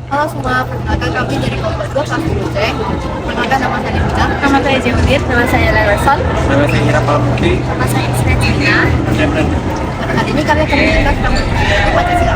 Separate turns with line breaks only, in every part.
Halo semua, perkenalkan kami dari kelompok 2 kelas 10 C. Perkenalkan nama saya Lina.
Nama saya Judit. Nama saya Larson.
Nama saya Ira Palmukti.
Nama saya Isra Cina. Pada hari ini kami akan menjelaskan tentang Pancasila.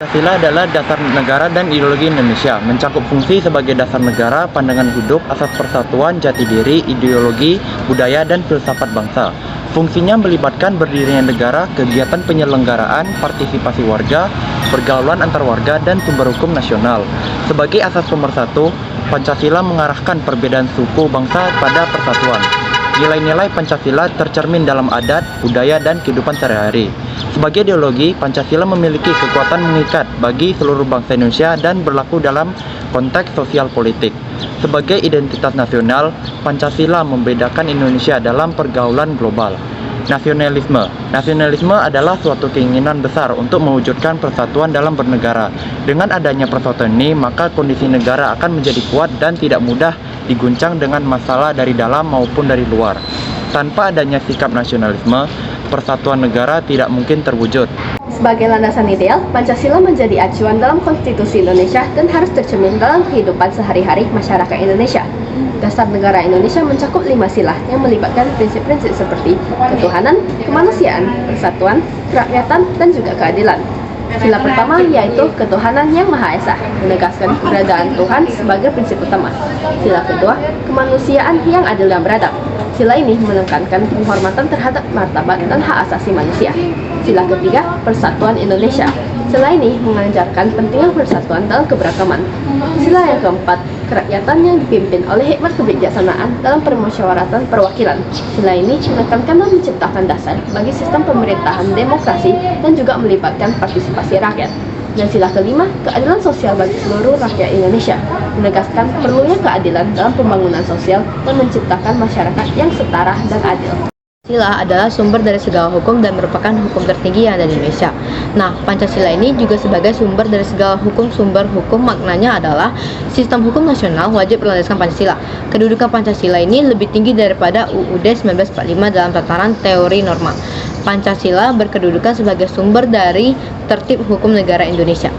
Pancasila adalah dasar negara dan ideologi Indonesia, mencakup fungsi sebagai dasar negara, pandangan hidup, asas persatuan, jati diri, ideologi, budaya, dan filsafat bangsa. Fungsinya melibatkan berdirinya negara, kegiatan penyelenggaraan, partisipasi warga, pergaulan antar warga, dan sumber hukum nasional. Sebagai asas pemersatu, Pancasila mengarahkan perbedaan suku bangsa pada persatuan. Nilai-nilai Pancasila tercermin dalam adat, budaya, dan kehidupan sehari-hari. Sebagai ideologi, Pancasila memiliki kekuatan mengikat bagi seluruh bangsa Indonesia dan berlaku dalam konteks sosial politik. Sebagai identitas nasional, Pancasila membedakan Indonesia dalam pergaulan global. Nasionalisme adalah suatu keinginan besar untuk mewujudkan persatuan dalam bernegara. Dengan adanya persatuan ini, maka kondisi negara akan menjadi kuat dan tidak mudah diguncang dengan masalah dari dalam maupun dari luar. Tanpa adanya sikap nasionalisme, persatuan negara tidak mungkin terwujud.
Sebagai landasan ideal, Pancasila menjadi acuan dalam konstitusi Indonesia dan harus tercermin dalam kehidupan sehari-hari masyarakat Indonesia. Dasar negara Indonesia mencakup 5 sila yang melibatkan prinsip-prinsip seperti ketuhanan, kemanusiaan, persatuan, kerakyatan, dan juga keadilan. Sila pertama yaitu ketuhanan yang Maha Esa, menegaskan keberadaan Tuhan sebagai prinsip utama. Sila kedua, kemanusiaan yang adil dan beradab. Sila ini menekankan penghormatan terhadap martabat dan hak asasi manusia. Sila ketiga, persatuan Indonesia. Sila ini mengajarkan pentingnya persatuan dalam keberagaman. Sila yang keempat, kerakyatan yang dipimpin oleh hikmat kebijaksanaan dalam permusyawaratan perwakilan. Sila ini menekankan dan menciptakan dasar bagi sistem pemerintahan demokrasi dan juga melibatkan partisipasi rakyat. Dan sila kelima, keadilan sosial bagi seluruh rakyat Indonesia, menegaskan perlunya keadilan dalam pembangunan sosial dan menciptakan masyarakat yang setara dan adil. Pancasila adalah sumber dari segala hukum dan merupakan hukum tertinggi yang ada di Indonesia. Nah, Pancasila ini juga sebagai sumber dari segala hukum. Sumber hukum maknanya adalah sistem hukum nasional wajib berlandaskan Pancasila. Kedudukan Pancasila ini lebih tinggi daripada UUD 1945 dalam tataran teori norma. Pancasila berkedudukan sebagai sumber dari tertib hukum negara Indonesia.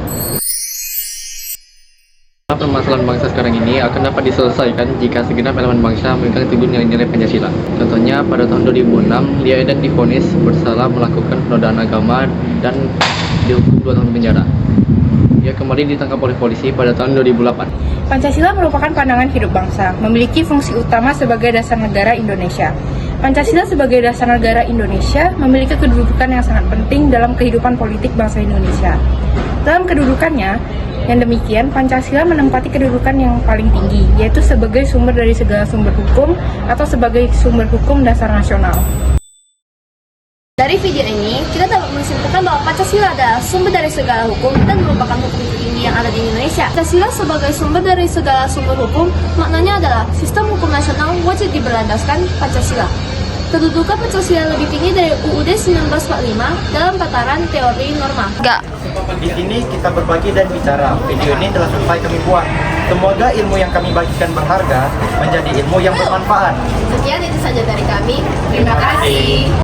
Permasalahan bangsa sekarang ini akan dapat diselesaikan jika segenap elemen bangsa memegang teguh nilai-nilai Pancasila. Contohnya, pada tahun 2006, Lia Edet divonis bersalah melakukan penodaan agama dan dihukum 2 tahun penjara. Ia kembali ditangkap oleh polisi pada tahun 2008.
Pancasila merupakan pandangan hidup bangsa, memiliki fungsi utama sebagai dasar negara Indonesia. Pancasila sebagai dasar negara Indonesia memiliki kedudukan yang sangat penting dalam kehidupan politik bangsa Indonesia. Dalam kedudukannya, yang demikian, Pancasila menempati kedudukan yang paling tinggi, yaitu sebagai sumber dari segala sumber hukum atau sebagai sumber hukum dasar nasional.
Dari video ini, kita dapat menyimpulkan bahwa Pancasila adalah sumber dari segala hukum dan merupakan hukum tertinggi yang ada di Indonesia. Pancasila sebagai sumber dari segala sumber hukum, maknanya adalah sistem hukum nasional wajib diberlandaskan Pancasila. Kedudukan Pancasila lebih tinggi dari UUD 1945 dalam tataran teori norma.
Di sini kita berbagi dan bicara. Video ini telah selesai kami buat. Semoga ilmu yang kami bagikan berharga menjadi ilmu yang bermanfaat.
Sekian itu saja dari kami. Terima kasih.